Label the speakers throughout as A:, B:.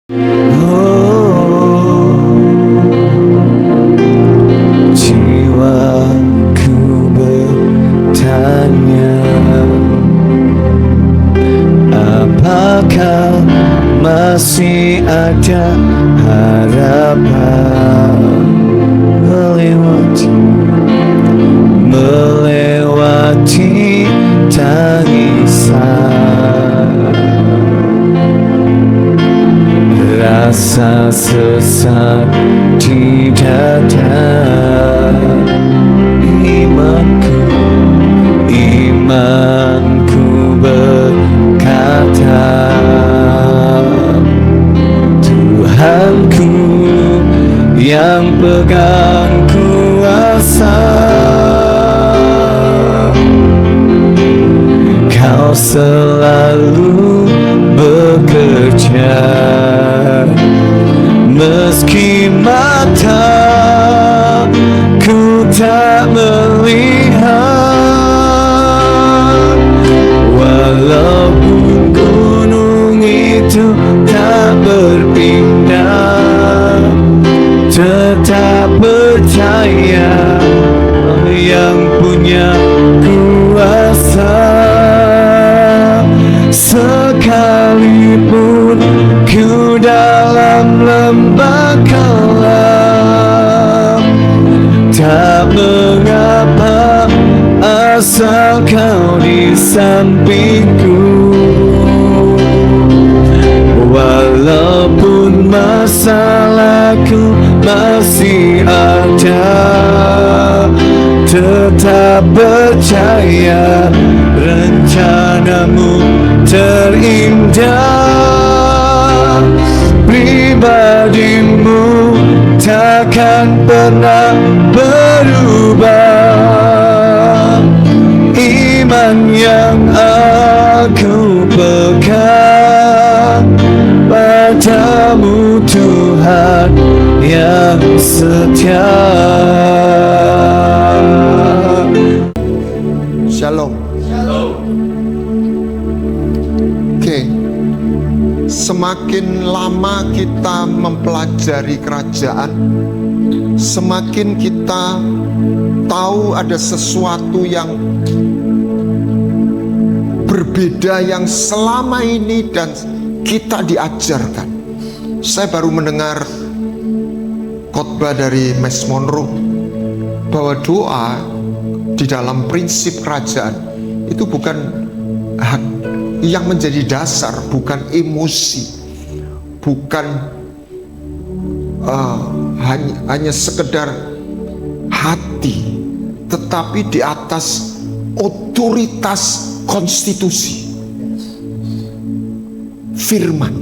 A: Jiwaku bertanya, apakah masih ada harapan melewati tangisan, rasa sesak di dada. Imanku berkata, Tuhanku yang pegang kuasa, Kau selalu bekerja, meski mataku tak melihat, walaupun gunung itu tak berpindah, tetap percaya yang punya kuasa. Sekalipun ku dalam lembah kelam, tak mengapa asal Kau di sampingku. Walaupun masalahku masih ada, tetap percaya rencanamu terindah. Pribadimu takkan pernah berubah. Iman yang aku pegang padamu, Tuhan yang setia.
B: Shalom. Oke. Semakin lama kita mempelajari kerajaan, semakin kita tahu ada sesuatu yang berbeda yang selama ini dan kita diajarkan. Saya baru mendengar khotbah dari Mas Monroe bahwa doa di dalam prinsip kerajaan itu bukan hak yang menjadi dasar, bukan emosi, bukan hanya sekedar hati, tetapi di atas otoritas konstitusi firman.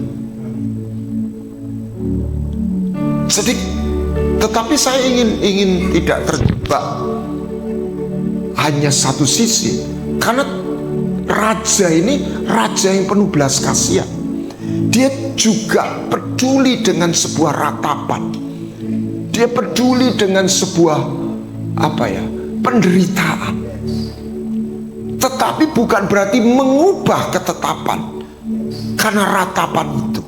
B: Jadi, tetapi saya ingin tidak terjebak hanya satu sisi, karena raja ini raja yang penuh belas kasihan. Dia juga peduli dengan sebuah ratapan. Dia peduli dengan sebuah penderitaan. Tetapi bukan berarti mengubah ketetapan karena ratapan itu.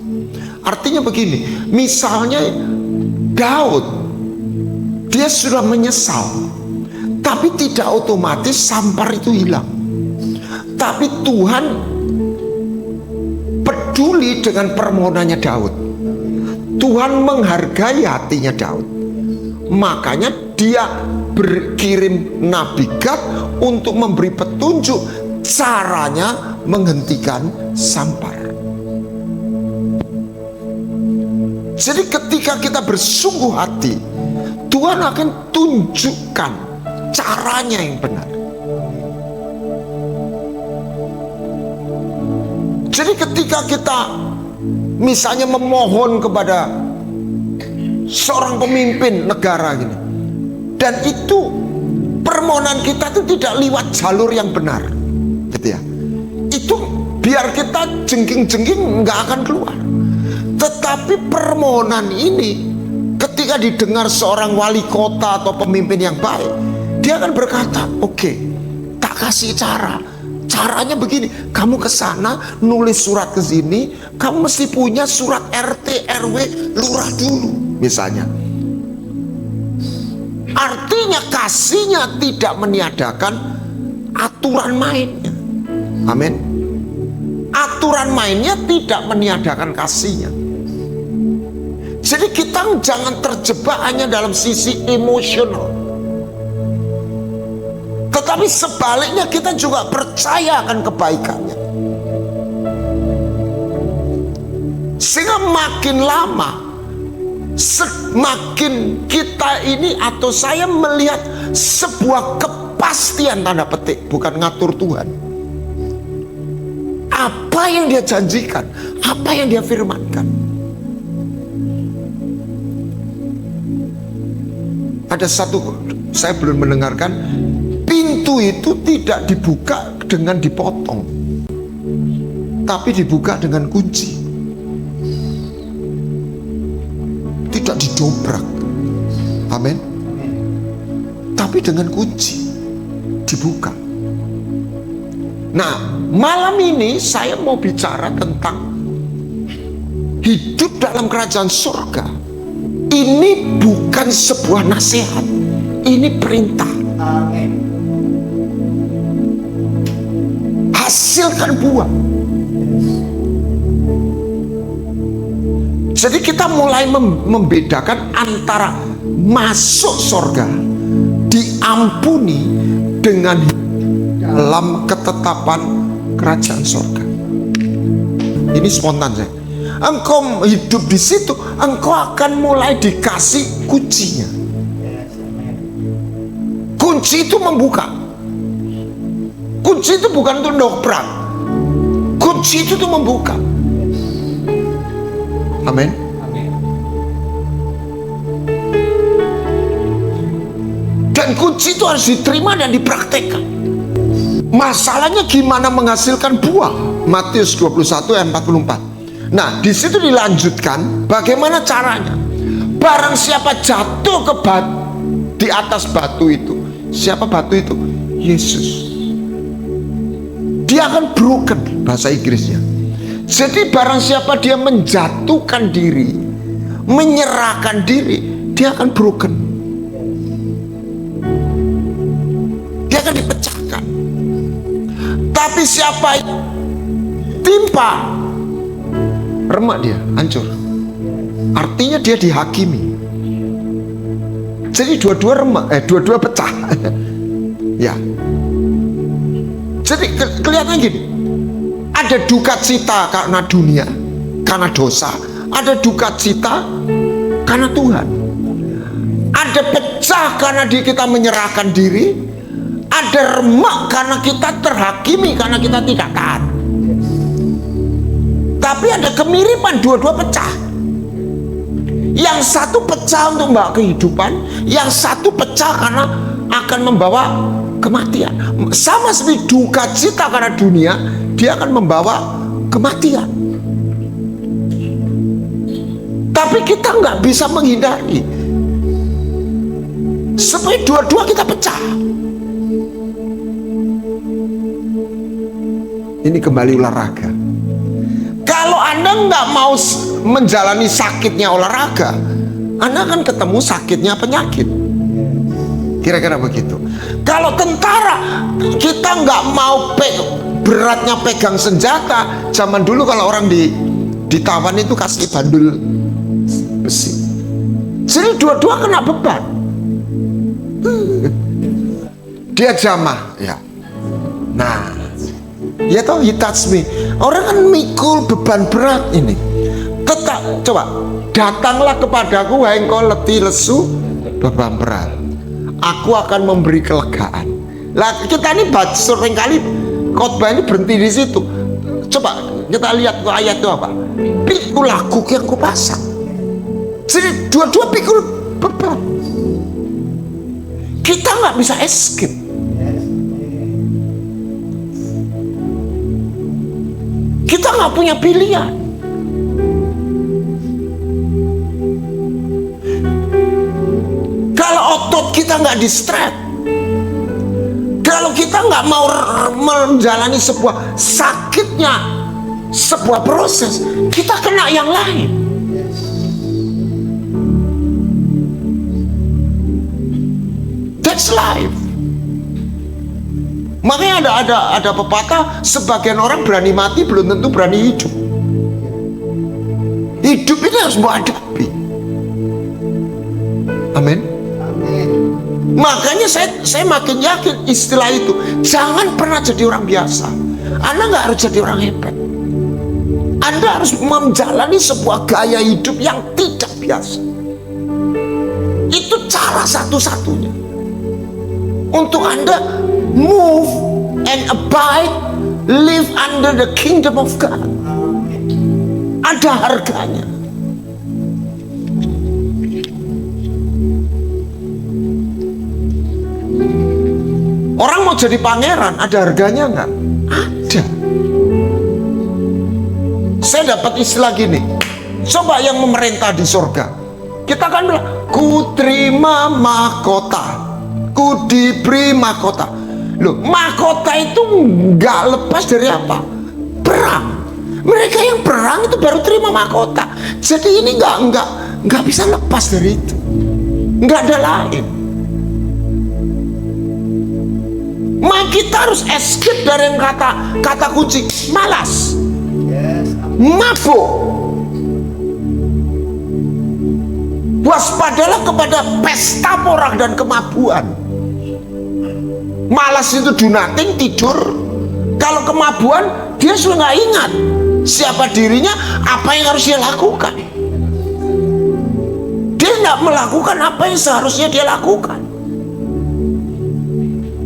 B: Artinya begini, misalnya Daud, dia sudah menyesal, tapi tidak otomatis sampar itu hilang. Tapi Tuhan peduli dengan permohonannya Daud. Tuhan menghargai hatinya Daud. Makanya dia berkirim Nabi Gad untuk memberi petunjuk caranya menghentikan sampar. Jadi ketika kita bersungguh hati, Tuhan akan tunjukkan caranya yang benar. Jadi ketika kita misalnya memohon kepada seorang pemimpin negara gini, dan itu permohonan kita itu tidak lewat jalur yang benar, gitu ya, itu biar kita jengking-jengking nggak akan keluar. Tetapi permohonan ini ketika didengar seorang wali kota atau pemimpin yang baik, dia akan berkata, oke, tak kasih cara caranya begini, kamu ke sana nulis surat ke sini, kamu mesti punya surat RT RW lurah dulu misalnya. Artinya kasihnya tidak meniadakan aturan mainnya. Amin. Aturan mainnya tidak meniadakan kasihnya. Jadi kita jangan terjebak hanya dalam sisi emosional, tetapi sebaliknya kita juga percaya akan kebaikannya. Sehingga makin lama, semakin kita ini atau saya melihat sebuah kepastian tanda petik, bukan ngatur Tuhan. Apa yang dia janjikan, apa yang dia firmankan. Ada satu, saya belum mendengarkan, pintu itu tidak dibuka dengan dipotong, tapi dibuka dengan kunci. Tidak didobrak. Amin. Tapi dengan kunci dibuka. Nah, malam ini saya mau bicara tentang hidup dalam kerajaan surga. Ini bukan sebuah nasihat, ini perintah.
C: Amin.
B: Hasilkan buah. Jadi kita mulai membedakan antara masuk surga, diampuni, dengan dalam ketetapan kerajaan surga. Ini spontan saya. Engkau hidup di situ, engkau akan mulai dikasih kuncinya. Kunci itu membuka. Kunci itu bukan untuk dobrak. Kunci itu tuh membuka. Amin. Dan kunci itu harus diterima dan dipraktekkan. Masalahnya gimana menghasilkan buah? Matius 21 ayat 44. Nah, di situ dilanjutkan bagaimana caranya. Barang siapa jatuh ke di atas batu itu. Siapa batu itu? Yesus. Dia akan broken, bahasa Inggrisnya. Jadi barang siapa dia menjatuhkan diri, menyerahkan diri, dia akan broken. Dia akan dipecahkan. Tapi siapa timpa, remak dia, hancur. Artinya dia dihakimi. Jadi dua-dua remak, dua-dua pecah. Ya. Jadi kelihatan gini. Ada duka cita karena dunia, karena dosa. Ada duka cita karena Tuhan. Ada pecah karena kita menyerahkan diri. Ada remak karena kita terhakimi, karena kita tidak taat. Tapi ada kemiripan, dua-dua pecah. Yang satu pecah untuk membawa kehidupan, yang satu pecah karena akan membawa kematian. Sama seperti duka cita karena dunia, dia akan membawa kematian. Tapi kita nggak bisa menghindari. Seperti dua-dua kita pecah. Ini kembali olahraga. Kalau Anda nggak mau menjalani sakitnya olahraga, Anda akan ketemu sakitnya penyakit. Kira-kira begitu. Kalau tentara, kita nggak mau beratnya pegang senjata. Zaman dulu kalau orang ditawan itu kasih bandul besi. Jadi dua-dua kena beban. Dia jamah, ya. Nah, ya toh, he touch me. Orang kan mikul beban berat ini. Coba, datanglah kepadaku, wahai engkau letih lesu beban berat. Aku akan memberi kelegaan. Lah kita ini sering kali khotbah ini berhenti di situ. Coba kita lihat ayat itu apa? Pikul lagu yang kupasang. Jadi dua-dua pikul beban. Kita nggak bisa escape. Kita nggak punya pilihan. Kalau otot kita nggak di stretch, kalau kita nggak mau menjalani sebuah sakitnya sebuah proses, kita kena yang lain. That's life. Makanya ada pepatah, sebagian orang berani mati belum tentu berani hidup. Hidup ini harus menghadapi. Amin. Makanya saya makin yakin istilah itu. Jangan pernah jadi orang biasa. Anda nggak harus jadi orang hebat. Anda harus menjalani sebuah gaya hidup yang tidak biasa. Itu cara satu-satunya untuk Anda move and abide, live under the kingdom of God. Ada harganya. Orang mau jadi pangeran, ada harganya nggak? Ada. Saya dapat istilah gini, coba yang memerintah di surga, kita kan bilang, ku terima mahkota, ku diberi mahkota. Loh, mahkota itu nggak lepas dari apa? Perang. Mereka yang perang itu baru terima mahkota. Jadi ini nggak bisa lepas dari itu. Nggak ada lain. Maka kita harus escape dari yang kata kunci malas, mabuk. Waspadalah kepada pesta porak dan kemabuan. Malas itu do nothing, tidur. Kalau kemabuan, dia sudah nggak ingat siapa dirinya, apa yang harus dia lakukan. Dia nggak melakukan apa yang seharusnya dia lakukan.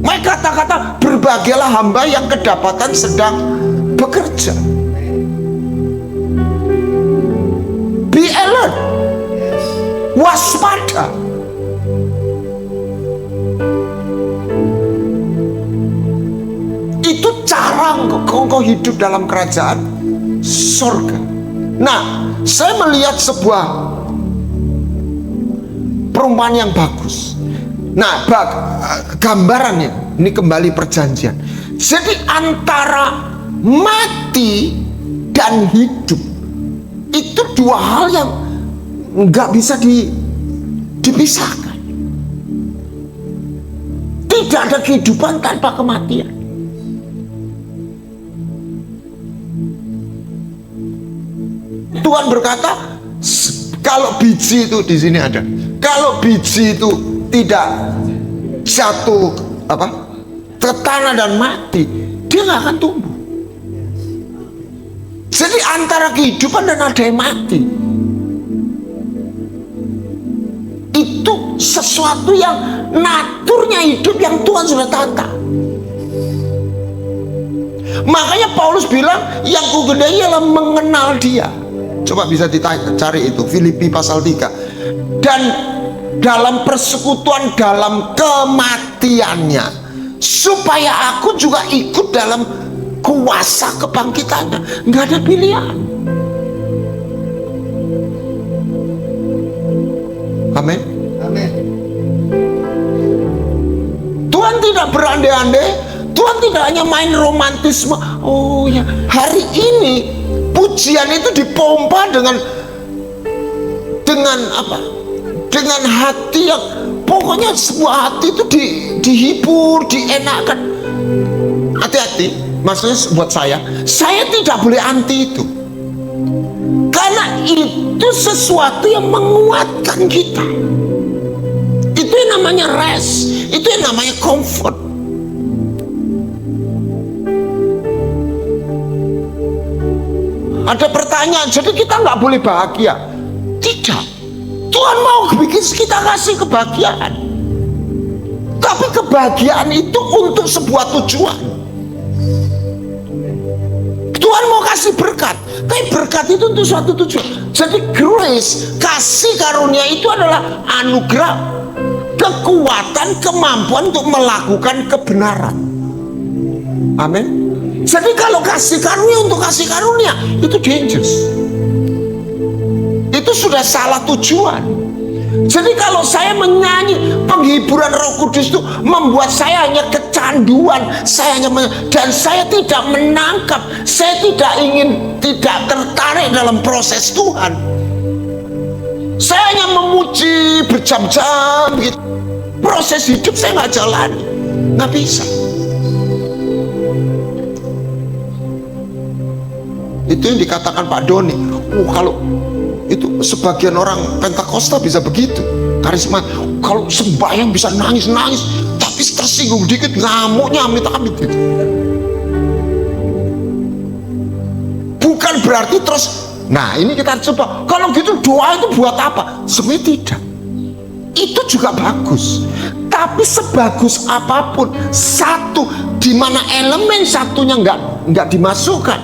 B: Maka kata-kata berbahagialah hamba yang kedapatan sedang bekerja. Be alert, waspada. Itu cara engkau hidup dalam kerajaan surga. Nah, saya melihat sebuah perumpamaan yang bagus. Nah, gambarannya ini kembali perjanjian. Jadi antara mati dan hidup itu dua hal yang nggak bisa dipisahkan. Tidak ada kehidupan tanpa kematian. Tuhan berkata, kalau biji itu di sini ada, kalau biji itu tidak jatuh ke tanah dan mati, dia nggak akan tumbuh. Jadi antara kehidupan dan ada yang mati itu sesuatu yang naturnya hidup yang Tuhan sudah tata. Makanya Paulus bilang, yang kugedai ialah mengenal Dia. Coba bisa dicari itu, Filipi pasal 3. Dan dalam persekutuan dalam kematiannya, supaya aku juga ikut dalam kuasa kebangkitannya. Nggak ada pilihan. Amin. Amin. Tuhan tidak berandai-andai. Tuhan tidak hanya main romantisme. Oh ya, hari ini pujian itu dipompa dengan apa? Dengan hati yang pokoknya sebuah hati itu dihibur, dienakkan. Hati-hati, maksudnya buat saya tidak boleh anti itu, karena itu sesuatu yang menguatkan kita. Itu yang namanya rest, itu yang namanya comfort. Ada pertanyaan, jadi kita nggak boleh bahagia? Tidak. Tuhan mau bikin kita kasih kebahagiaan, tapi kebahagiaan itu untuk sebuah tujuan. Tuhan mau kasih berkat, tapi berkat itu untuk suatu tujuan. Jadi grace, kasih karunia itu adalah anugerah, kekuatan, kemampuan untuk melakukan kebenaran. Amin. Jadi kalau kasih karunia untuk kasih karunia, itu dangerous. Itu sudah salah tujuan. Jadi kalau saya menyanyi penghiburan Roh Kudus itu membuat saya hanya kecanduan, dan saya tidak menangkap, saya tidak tertarik dalam proses Tuhan. Saya hanya memuji berjam-jam gitu. Proses hidup saya nggak jalani, nggak bisa. Itu yang dikatakan Pak Doni. Kalau itu sebagian orang Pentakosta bisa begitu, karisma. Kalau sembahyang bisa nangis-nangis, tapi tersinggung dikit ngamuknya amit-amit gitu. Bukan berarti terus. Nah ini kita coba. Kalau gitu doa itu buat apa? Sebenarnya tidak. Itu juga bagus. Tapi sebagus apapun, satu di mana elemen satunya nggak dimasukkan,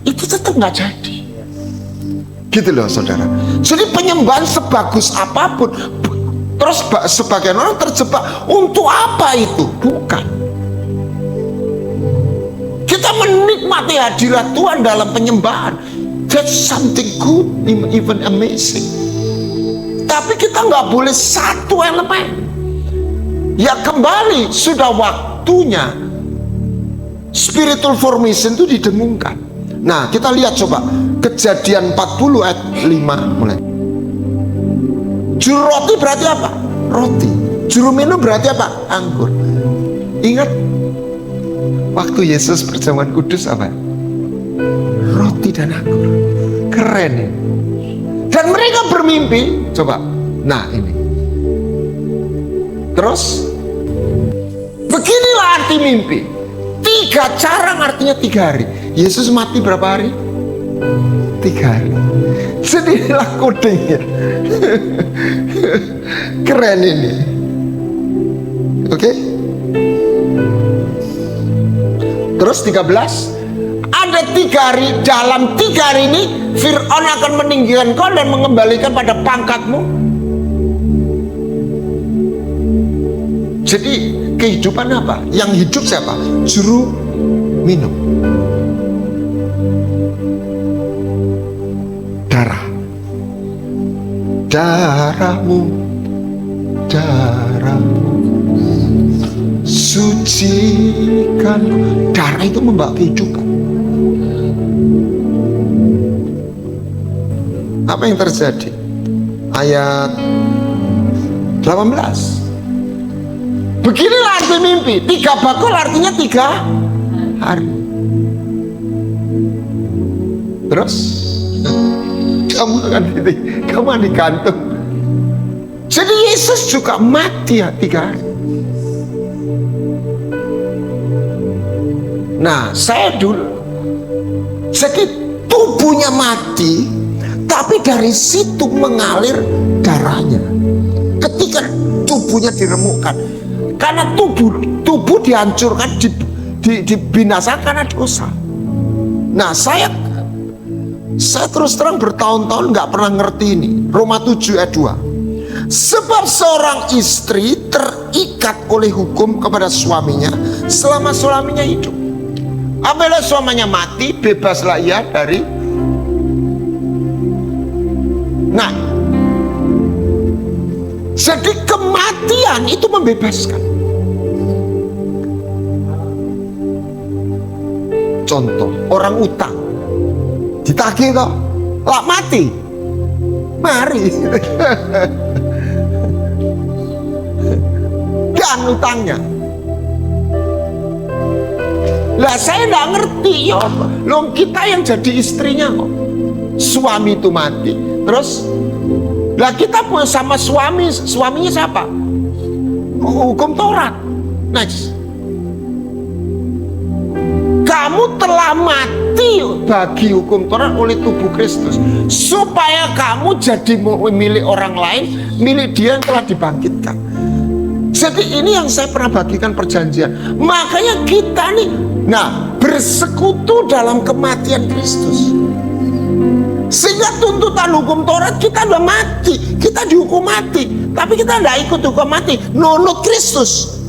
B: itu tetap nggak jadi. Gitu loh saudara. Jadi penyembahan sebagus apapun, terus sebagian orang terjebak, untuk apa itu? Bukan. Kita menikmati hadirat Tuhan dalam penyembahan. That's something good, even amazing. Tapi kita nggak boleh satu elemen. Ya kembali, sudah waktunya spiritual formation itu didengungkan. Nah kita lihat coba Kejadian 40 ayat 5 mulai. Juru roti berarti apa? Roti. Juru minum berarti apa? Anggur. Ingat waktu Yesus perjamuan kudus apa? Roti dan anggur. Keren ya. Dan mereka bermimpi. Coba. Nah ini. Terus beginilah arti mimpi. 3 carang artinya 3 hari. Yesus mati berapa hari? 3 hari. Jadi inilah kodenya. Keren ini. Oke. Terus 13. Ada 3 hari. Dalam 3 hari ini Fir'aun akan meninggikan kau dan mengembalikan pada pangkatmu. Jadi kehidupan apa? Yang hidup siapa? Juru minum. Darahmu, sucikan. Darah itu membawa kehidupan. Apa yang terjadi? Ayat 18. Beginilah arti mimpi. 3 bakul artinya 3 hari. Terus kamu akan digantung. Jadi Yesus juga mati 3 hari. Nah saya dulu, jadi tubuhnya mati, tapi dari situ mengalir darahnya. Ketika tubuhnya diremukkan, karena tubuh dihancurkan, dibinasakan karena dosa. Nah saya terus terang bertahun-tahun nggak pernah ngerti ini. Roma 7 ayat 2. Sebab seorang istri terikat oleh hukum kepada suaminya selama suaminya hidup. Apabila suaminya mati, bebaslah ia dari. Nah, jadi kematian itu membebaskan. Contoh, orang utang ditagih kok, lah mati, mari dan utangnya. Lah saya nggak ngerti ya, loh kita yang jadi istrinya kok, suami itu mati, terus lah kita pun sama suaminya siapa? Hukum Taurat. Next. Kamu telah mati bagi hukum Taurat oleh tubuh Kristus, supaya kamu jadi milik orang lain, milik Dia yang telah dibangkitkan. Jadi ini yang saya pernah bagikan perjanjian. Makanya kita nih, bersekutu dalam kematian Kristus. Sehingga tuntutan hukum Taurat kita udah mati, kita dihukum mati, tapi kita tidak ikut hukum mati, nurut Kristus.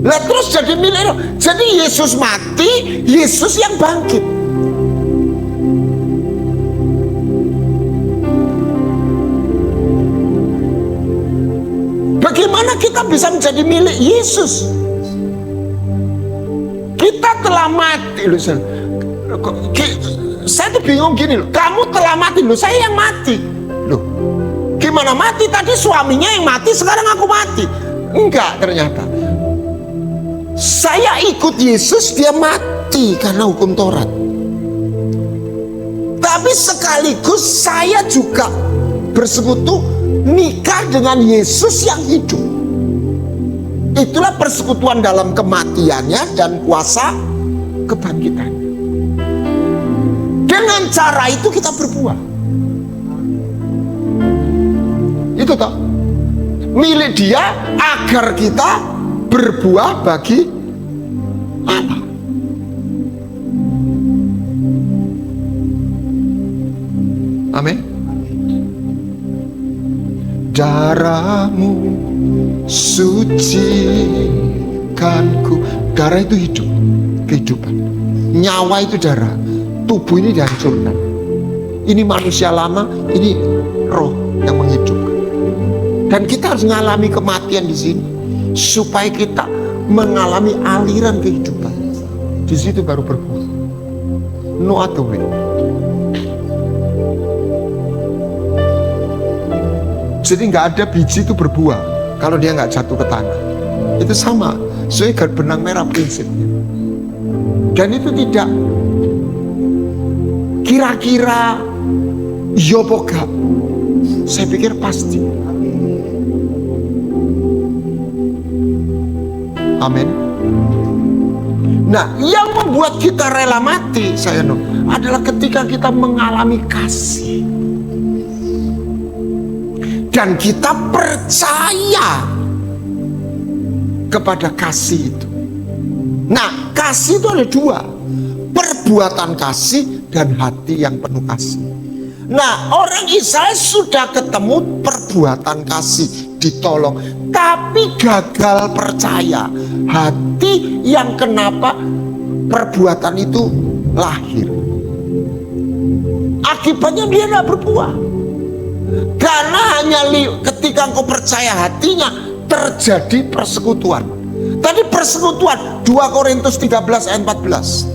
B: Lah terus jadi milik. Jadi Yesus mati, Yesus yang bangkit. Bagaimana kita bisa menjadi milik Yesus. Kita telah mati loh. Saya tuh bingung gini loh, kamu telah mati loh, saya yang mati loh. Gimana mati? Tadi suaminya yang mati, sekarang aku mati. Enggak, ternyata saya ikut Yesus, dia mati karena hukum Taurat. Tapi sekaligus saya juga bersekutu nikah dengan Yesus yang hidup. Itulah persekutuan dalam kematiannya dan kuasa kebangkitannya. Dengan cara itu kita berbuah. Itu toh milik dia agar kita berbuah bagi Allah. Amin. Darahmu sucikanku. Darah itu hidup, kehidupan. Nyawa itu darah. Tubuh ini dihancurkan. Ini manusia lama, ini roh yang menghidupkan. Dan kita harus mengalami kematian di sini supaya kita mengalami aliran kehidupan. Di situ baru berbuah. No other way. Jadi nggak ada biji itu berbuah kalau dia nggak jatuh ke tanah. Itu sama, sesuai benang merah prinsipnya. Dan itu tidak kira-kira yoboga. Saya pikir pasti. Amin. Nah, yang membuat kita rela mati, adalah ketika kita mengalami kasih. Dan kita percaya kepada kasih itu. Nah, kasih itu ada dua. Perbuatan kasih dan hati yang penuh kasih. Nah, orang Israel sudah ketemu perbuatan kasih, ditolong. Tapi gagal percaya. Hati yang kenapa perbuatan itu lahir. Akibatnya dia tidak berbuah. Karena hanya ketika engkau percaya hatinya terjadi persekutuan. Tadi persekutuan 2 Korintus 13 ayat 14.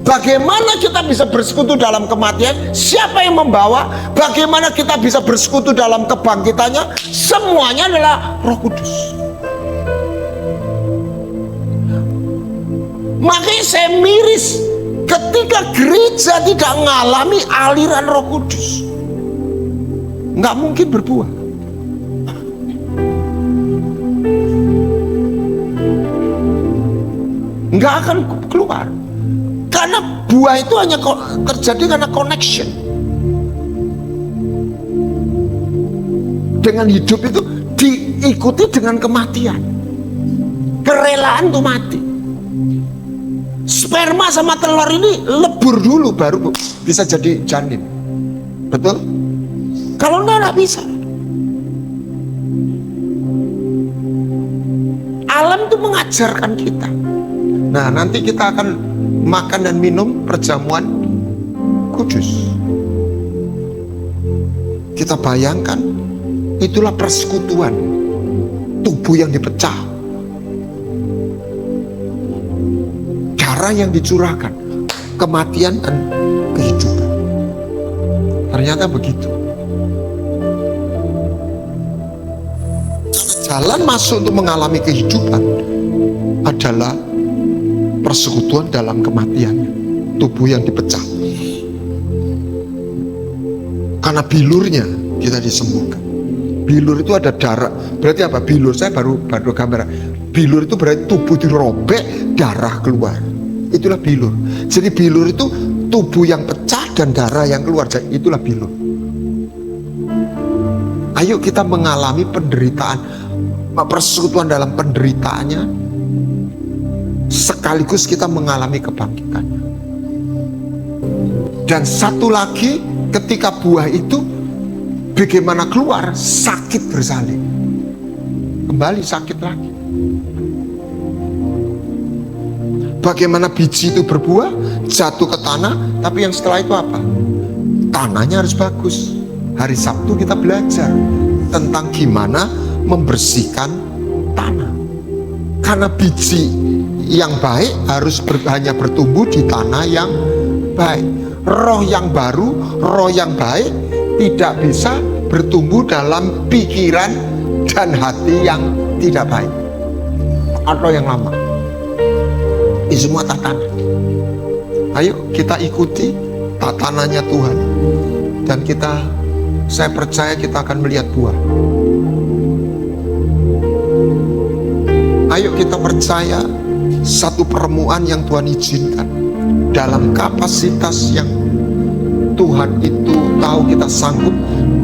B: Bagaimana kita bisa bersekutu dalam kematian? Siapa yang membawa? Bagaimana kita bisa bersekutu dalam kebangkitannya? Semuanya adalah Roh Kudus. Makanya saya miris ketika gereja tidak mengalami aliran Roh Kudus. Nggak mungkin berbuah. Nggak akan keluar. Karena buah itu hanya terjadi karena connection. Dengan hidup itu diikuti dengan kematian. Kerelaan tuh mati. Sperma sama telur ini lebur dulu baru bisa jadi janin. Betul? Kalau enggak bisa. Alam itu mengajarkan kita. Nah, nanti kita akan makan dan minum perjamuan kudus. Kita bayangkan, itulah persekutuan tubuh yang dipecah, darah yang dicurahkan, kematian dan kehidupan. Ternyata begitu. Jalan masuk untuk mengalami kehidupan adalah persekutuan dalam kematiannya, tubuh yang dipecah. Karena bilurnya kita disembuhkan. Bilur itu ada darah. Berarti apa? Bilur, saya baru gambar. Bilur itu berarti tubuh dirobek, darah keluar. Itulah bilur. Jadi bilur itu tubuh yang pecah dan darah yang keluar. Jadi itulah bilur. Ayo kita mengalami penderitaan, persekutuan dalam penderitaannya, sekaligus kita mengalami kebangkitannya. Dan satu lagi, ketika buah itu bagaimana keluar, sakit bersalin, kembali sakit lagi. Bagaimana biji itu berbuah, jatuh ke tanah, tapi yang setelah itu apa? Tanahnya harus bagus. Hari Sabtu kita belajar tentang gimana membersihkan tanah. Karena biji yang baik harus hanya bertumbuh di tanah yang baik. Roh yang baru, roh yang baik tidak bisa bertumbuh dalam pikiran dan hati yang tidak baik atau yang lama. Ini semua tatanan. Ayo kita ikuti tatanannya Tuhan, dan saya percaya kita akan melihat buah. Ayo kita percaya satu pertemuan yang Tuhan izinkan dalam kapasitas yang Tuhan itu tahu kita sanggup,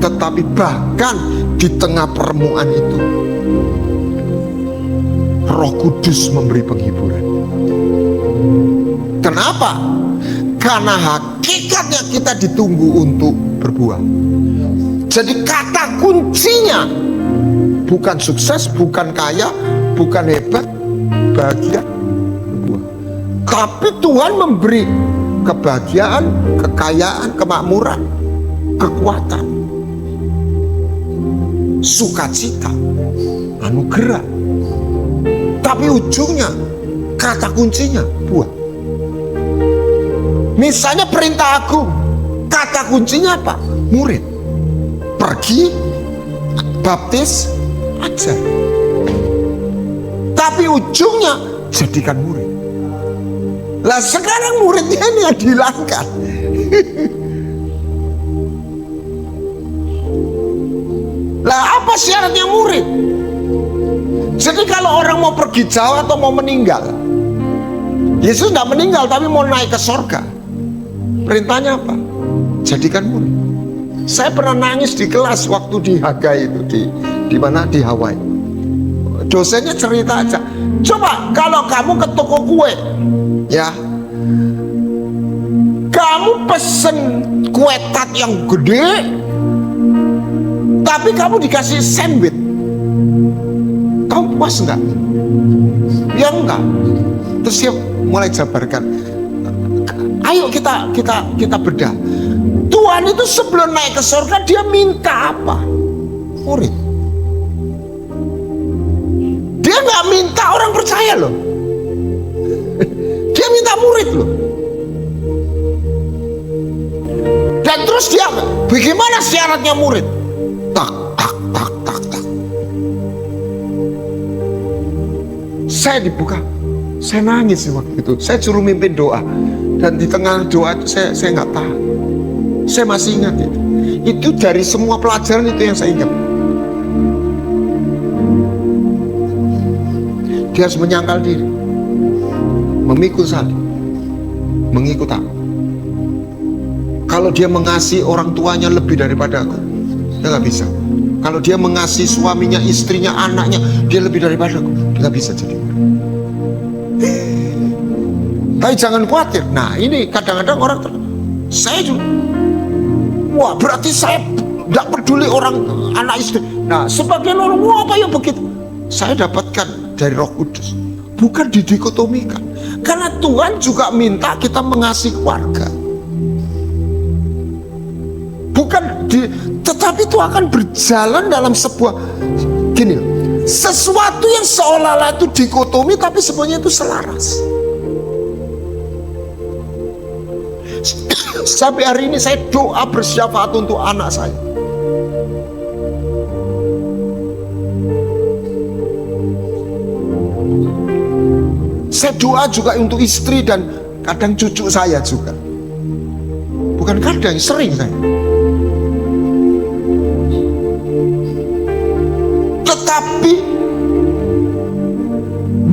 B: tetapi bahkan di tengah pertemuan itu Roh Kudus memberi penghiburan. Kenapa? Karena hakikatnya kita ditunggu untuk berbuah. Jadi kata kuncinya bukan sukses, bukan kaya, bukan hebat, bahagia, berbuah. Tapi Tuhan memberi kebahagiaan, kekayaan, kemakmuran, kekuatan, sukacita, anugerah. Tapi ujungnya, kata kuncinya buah. Misalnya perintah agung, kata kuncinya apa? Murid. Pergi, baptis, ajar. Tapi ujungnya jadikan murid. Lah sekarang muridnya ini yang dihilangkan. Lah apa syaratnya murid? Jadi kalau orang mau pergi jauh atau mau meninggal, Yesus tidak meninggal tapi mau naik ke sorga, perintahnya apa? Jadikan murid. Saya pernah nangis di kelas waktu di Hagai itu, di mana, di Hawaii. Dosennya cerita aja, coba kalau kamu ke toko kue, ya, kamu pesen kue tart yang gede, tapi kamu dikasih sandwich, kamu puas nggak? Ya enggak. Terus dia mulai jabarkan, ayo kita bedah. Tuhan itu sebelum naik ke surga dia minta apa? Murid. Dia nggak minta orang percaya loh. Dia minta murid loh. Dan terus dia, bagaimana syaratnya murid? Tak. Saya dibuka, saya nangis waktu itu. Saya suruh mimpin doa, dan di tengah doa itu saya nggak tahan. Saya masih ingat itu. Itu dari semua pelajaran itu yang saya ingat. Dia harus menyangkal diri, memikul salib, mengikut aku. Kalau dia mengasihi orang tuanya lebih daripada aku, dia nggak bisa. Kalau dia mengasihi suaminya, istrinya, anaknya, dia lebih daripada aku, dia nggak bisa jadi. Tapi jangan khawatir. Nah ini kadang-kadang orang saya juga, wah berarti saya tidak peduli orang, anak istri. Nah sebagian orang, wah apa ya begitu. Saya dapatkan dari Roh Kudus, bukan didikotomikan. Karena Tuhan juga minta kita mengasihi keluarga, tetapi itu akan berjalan dalam sebuah gini, sesuatu yang seolah-olah itu dikotomi, tapi sebenarnya itu selaras. Sampai hari ini saya doa bersyafaat untuk anak saya. Saya doa juga untuk istri dan kadang cucu saya juga. Bukan kadang, sering saya. Tetapi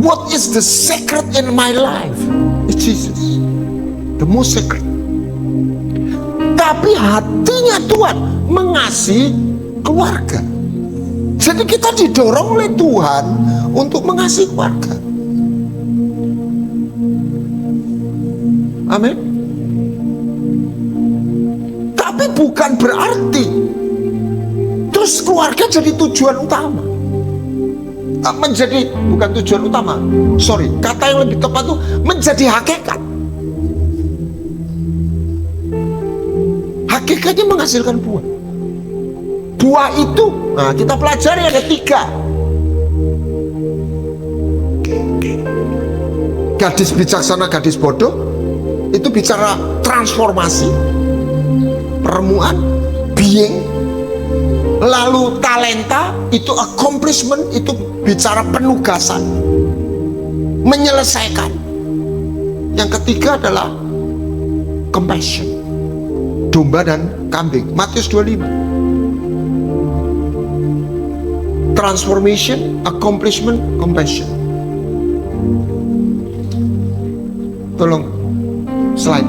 B: what is the secret in my life? It's Jesus, the most secret. Tapi hatinya Tuhan mengasihi keluarga. Jadi kita didorong oleh Tuhan untuk mengasihi keluarga. Amin. Tapi bukan berarti terus keluarga jadi tujuan utama. Menjadi, bukan tujuan utama, sorry, kata yang lebih tepat itu menjadi hakikat. Hakikatnya menghasilkan buah. Buah itu, nah kita pelajari ada 3. Gadis bijaksana, gadis bodoh, itu bicara transformasi, peremuan, being. Lalu talenta, itu accomplishment, itu bicara penugasan, menyelesaikan. Yang ketiga adalah compassion, domba dan kambing. Matius 25. Transformation, accomplishment, compassion. Tolong slide.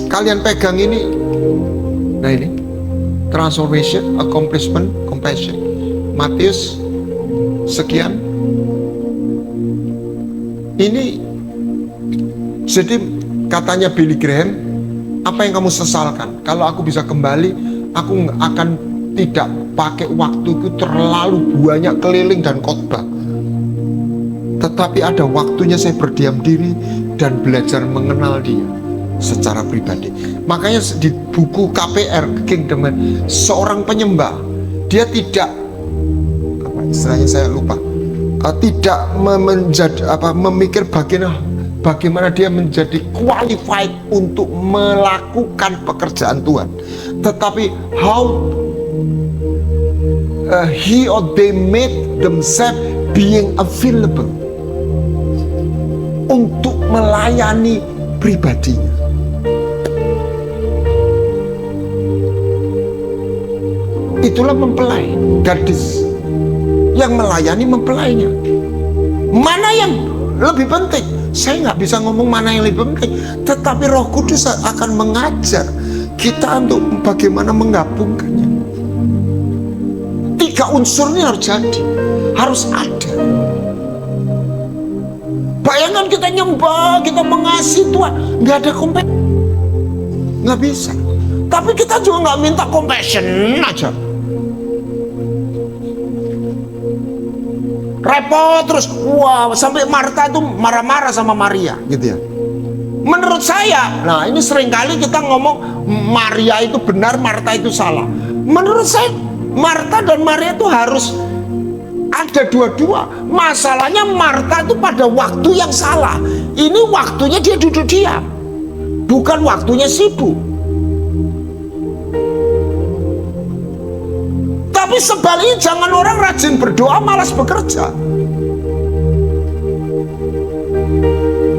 B: Kalian pegang ini. Nah ini, transformation, accomplishment, compassion. Matius sekian. Ini jadi katanya Billy Graham, apa yang kamu sesalkan? Kalau aku bisa kembali, aku akan tidak pakai waktuku terlalu banyak keliling dan khotbah. Tetapi ada waktunya saya berdiam diri dan belajar mengenal Dia secara pribadi. Makanya di buku KPR, Kingdom, seorang penyembah, dia tidak, apa istilahnya saya lupa, tidak memikir bagaimana dia menjadi qualified untuk melakukan pekerjaan Tuhan, tetapi how he or they made themselves being available untuk melayani pribadinya. Itulah mempelai, gadis yang melayani mempelainya. Mana yang lebih penting? Saya nggak bisa ngomong mana yang lebih penting, tetapi Roh Kudus akan mengajar kita untuk bagaimana menggabungkannya. 3 unsur ini harus jadi, harus ada. Bayangkan kita nyembah, kita mengasihi Tuhan, nggak ada compassion, nggak bisa. Tapi kita juga nggak minta compassion aja. Repot terus, wow, sampai Marta itu marah-marah sama Maria, gitu ya. Menurut saya, nah ini seringkali kita ngomong Maria itu benar, Marta itu salah. Menurut saya, Marta dan Maria itu harus ada dua-dua. Masalahnya Marta itu pada waktu yang salah. Ini waktunya dia duduk diam, bukan waktunya sibuk. Tapi sebaliknya jangan orang rajin berdoa malas bekerja.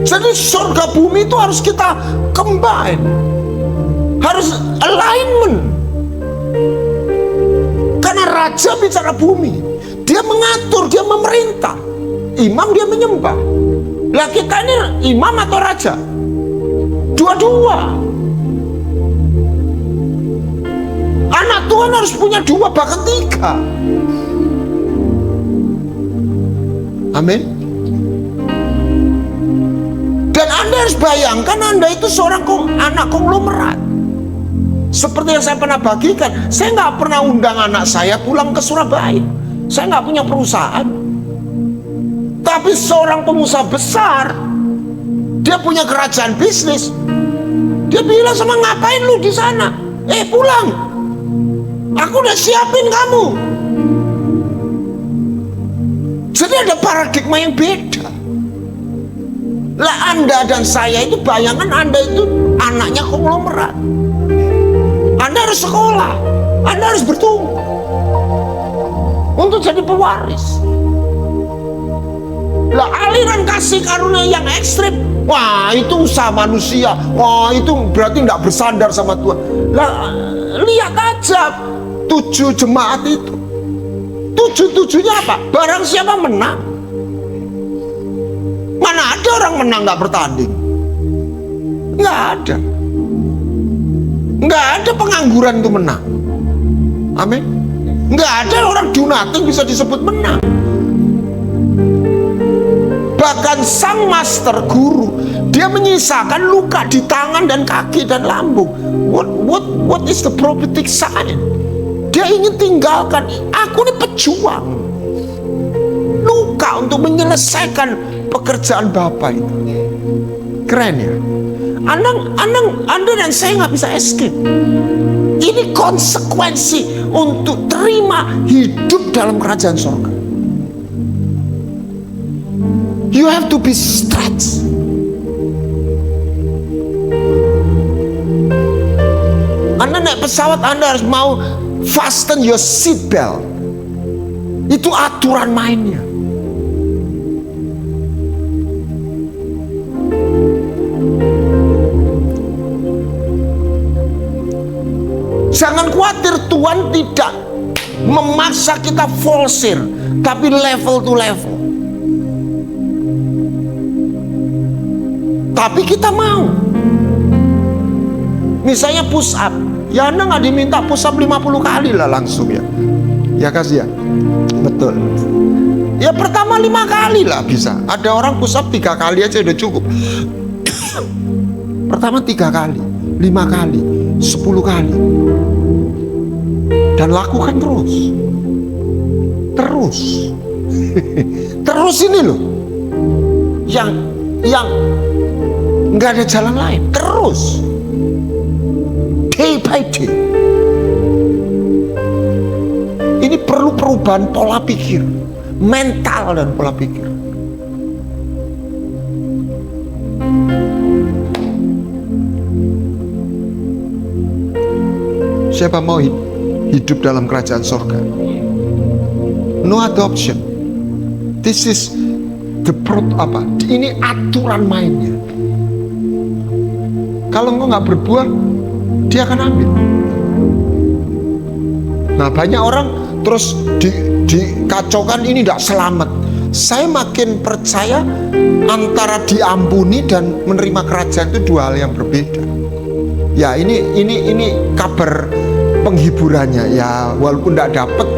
B: Jadi surga bumi itu harus kita combine, harus alignment. Karena raja bicara bumi, dia mengatur, dia memerintah. Imam dia menyembah. Lah kita ini imam atau raja? Dua-dua. Anak Tuhan harus punya 2 bahkan 3. Amin. Dan Anda harus bayangkan Anda itu seorang anak konglomerat. Seperti yang saya pernah bagikan, saya nggak pernah undang anak saya pulang ke Surabaya. Saya nggak punya perusahaan. Tapi seorang pengusaha besar, dia punya kerajaan bisnis. Dia bilang sama, ngapain lu di sana? Pulang. Aku udah siapin kamu. Jadi ada paradigma yang beda. Lah Anda dan saya itu, bayangan Anda itu anaknya konglomerat. Anda harus sekolah, Anda harus bertumbuh untuk jadi pewaris. Lah aliran kasih karunia yang ekstrim, wah itu usaha manusia, wah itu berarti tidak bersandar sama Tuhan. Lah lihat aja 7 jemaat itu, 7-7-nya apa? Barang siapa menang. Mana ada orang menang gak bertanding? Nggak ada. Nggak ada pengangguran itu menang. Amin. Nggak ada orang do nothing bisa disebut menang. Bahkan sang master guru, dia menyisakan luka di tangan dan kaki dan lambung. What is the prophetic sign? Dia ingin tinggalkan, aku ini pejuang. Luka untuk menyelesaikan pekerjaan Bapak itu. Keren ya. Anda dan saya nggak bisa escape. Ini konsekuensi untuk terima hidup dalam kerajaan surga. You have to be stretched. Anda naik pesawat, Anda harus mau fasten your seat belt. Itu aturan mainnya. Jangan khawatir, Tuhan tidak memaksa kita forsir, tapi level to level. Tapi kita mau. Misalnya push up, ya Anda nggak diminta push up 50 kali lah langsung ya. Ya kasih ya. Betul. Ya pertama 5 kali lah bisa. Ada orang push up 3 kali aja udah cukup. Pertama 3 kali, 5 kali, 10 kali. Dan lakukan terus. Terus. Terus ini loh. Yang nggak ada jalan lain. Terus. Day by day. Ini perlu perubahan pola pikir, mental dan pola pikir. Siapa mau hidup dalam kerajaan sorga? No adoption. This is the ini aturan mainnya. Kalau engkau nggak berbuah, dia akan ambil. Nah, banyak orang terus dikacaukan, ini tidak selamat. Saya makin percaya antara diampuni dan menerima kerajaan itu 2 hal yang berbeda. Ya ini kabar penghiburannya ya, walaupun tidak dapat,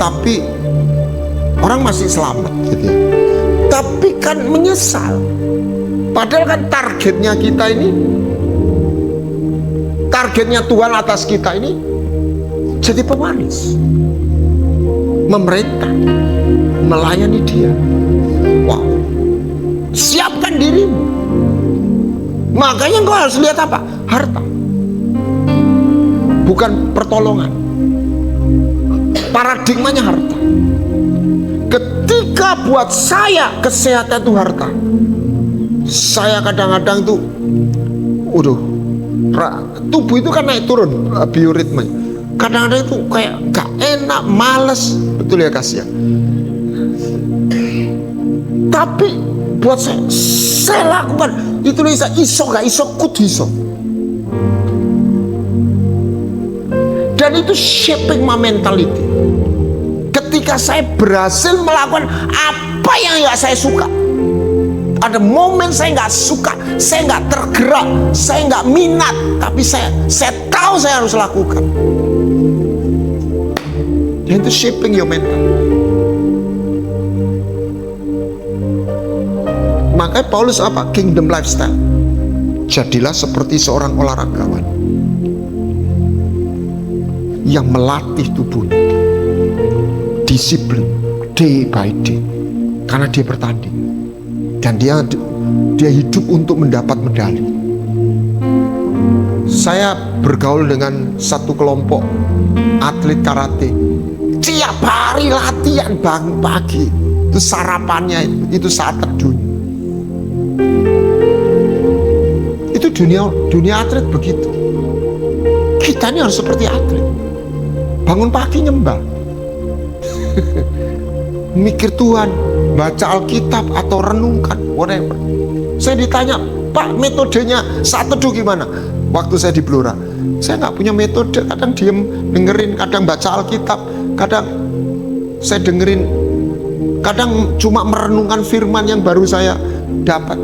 B: tapi orang masih selamat gitu ya. Tapi kan menyesal. Padahal kan targetnya kita ini, targetnya Tuhan atas kita ini jadi pewaris, memerintah, melayani Dia. Wow, siapkan dirimu. Makanya engkau harus lihat apa? Harta, bukan pertolongan. Paradigmanya harta. Ketika buat saya kesehatan itu harta, saya kadang-kadang tuh, tubuh itu kan naik turun bioritme. Kadang-kadang itu kayak gak enak, males, betul ya Kas ya. Tapi buat saya lakukan itu iso gak iso kudu iso. Dan itu shaping my mentality. Ketika saya berhasil melakukan apa yang gak saya suka. Ada momen saya nggak suka, saya nggak tergerak, saya nggak minat, tapi saya tahu saya harus lakukan. Dan itu shaping your mental. Makanya Paulus apa? Kingdom lifestyle. Jadilah seperti seorang olahragawan yang melatih tubuhnya, disiplin day by day, karena dia bertanding. Dan dia hidup untuk mendapat medali. Saya bergaul dengan satu kelompok atlet karate. Tiap hari latihan bangun pagi. Itu sarapannya, itu saat teduhnya. Itu dunia atlet begitu. Kita ini harus seperti atlet. Bangun pagi nyembah. Mikir Tuhan, baca Alkitab atau renungkan, whatever. Saya ditanya, Pak, metodenya saat teduh gimana? Waktu saya di Blora, saya nggak punya metode. Kadang diem dengerin, kadang baca Alkitab, kadang saya dengerin, kadang cuma merenungkan firman yang baru saya dapat.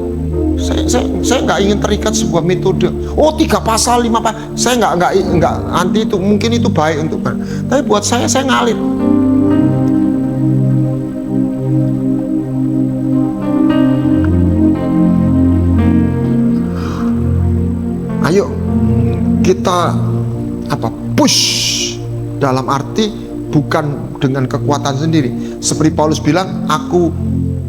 B: Saya nggak ingin terikat sebuah metode. Oh 3 pasal 5 pasal, saya nggak anti itu. Mungkin itu baik untuk kan. Tapi buat saya ngalir. Ayo kita push dalam arti bukan dengan kekuatan sendiri. Seperti Paulus bilang, aku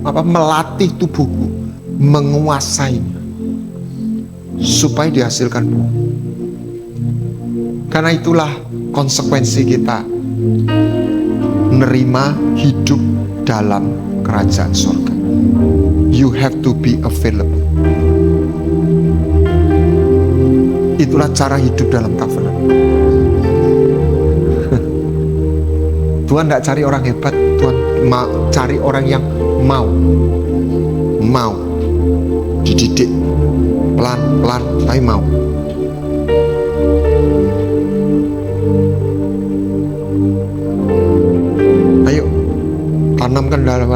B: melatih tubuhku, menguasainya supaya dihasilkan buah. Karena itulah konsekuensi kita menerima hidup dalam kerajaan surga. you have to be available. Itulah cara hidup dalam covenant. Tuhan tidak cari orang hebat, Tuhan cari orang yang mau dididik pelan-pelan tapi mau. Ayo tanamkan dalam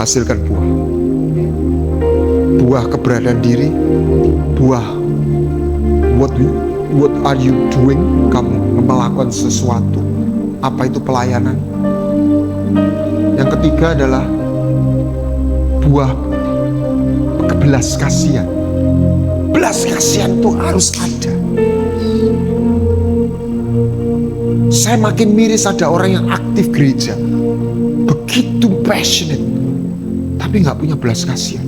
B: hasilkan buah keberadaan diri, buah what are you doing, kamu melakukan sesuatu, apa itu pelayanan. Yang ketiga adalah buah belas kasihan. Belas kasihan itu harus ada. Saya makin miris ada orang yang aktif gereja, begitu passionate, tapi nggak punya belas kasihan.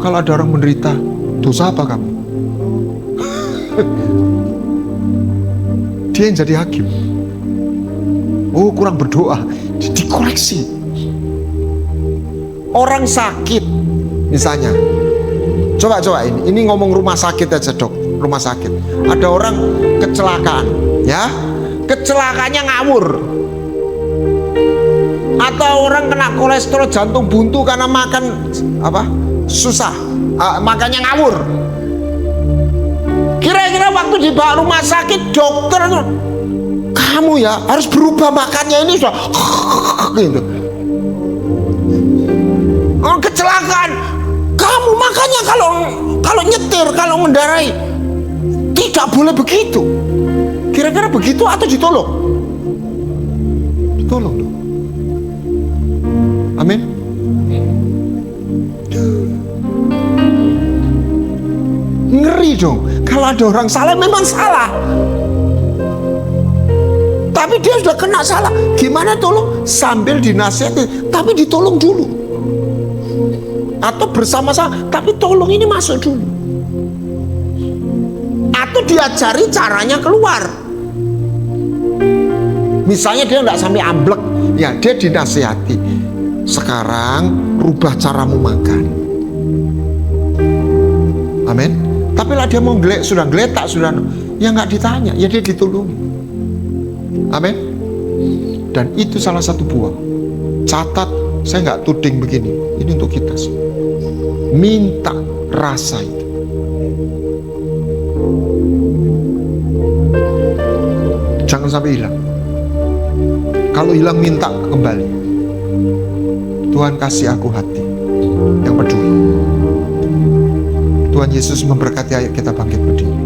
B: Kalau ada orang menderita, dosa apa kamu? Dia yang jadi hakim. Oh, kurang berdoa, dikoreksi. Orang sakit, misalnya, coba ini ngomong rumah sakit aja dok, rumah sakit. Ada orang kecelakaan, ya, kecelakaannya ngawur. Atau orang kena kolesterol jantung buntu karena makan susah, makannya ngawur. Kira-kira waktu dibawa rumah sakit, dokter itu, kamu ya harus berubah makannya ini sudah gitu. Oh, kecelakaan, kamu makanya kalau nyetir, kalau mengendarai tidak boleh begitu. Kira-kira begitu atau ditolong? Ditolong dong. Amin. Ngeri dong. Kalau ada orang salah, memang salah. Tapi dia sudah kena salah. Gimana tolong? Sambil dinasihati, tapi ditolong dulu. Atau bersama-sama, tapi tolong ini masuk dulu. Atau diajari caranya keluar. Misalnya dia tidak sampai amblek, ya dia dinasihati. Sekarang rubah caramu makan. Amin. Tapi lah dia mau sudah geletak, ya nggak ditanya, ya dia ditolongi. Amin. Dan itu salah satu buah. Catat, saya nggak tuding begini. Ini untuk kita sih. Minta rasa itu. Jangan sampai hilang. Kalau hilang, minta kembali. Tuhan kasih aku hati yang peduli. Tuhan Yesus memberkati, ayo kita bangkit berdiri.